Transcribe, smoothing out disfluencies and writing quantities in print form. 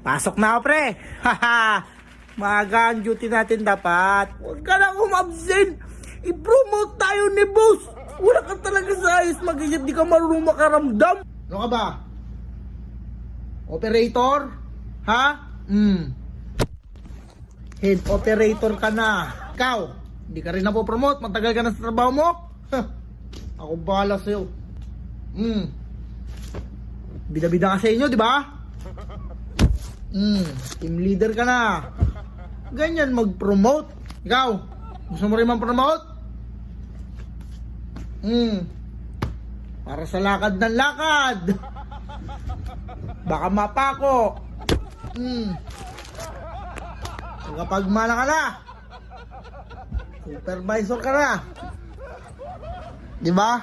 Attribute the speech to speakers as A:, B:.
A: Pasok na ako, pre. Haha. Maaga ang duty natin dapat. Huwag ka na umabsent. I-promote tayo ni boss. Wala ka talaga sa ayos mag-isip. Di ka marunong makaramdam. Ano ka ba? Operator? Ha? Head operator ka na. Ikaw, hindi ka rin napopromote. Matagal ka na sa trabaho mo. Ako bahala sa'yo. Bida-bida ka sa inyo, di ba? Team leader ka na. Ganyan mag-promote. Ikaw, gusto mo rin man-promote? Para sa lakad ng lakad. Baka mapako. Pagmana ka na. Supervisor ka na. Di ba?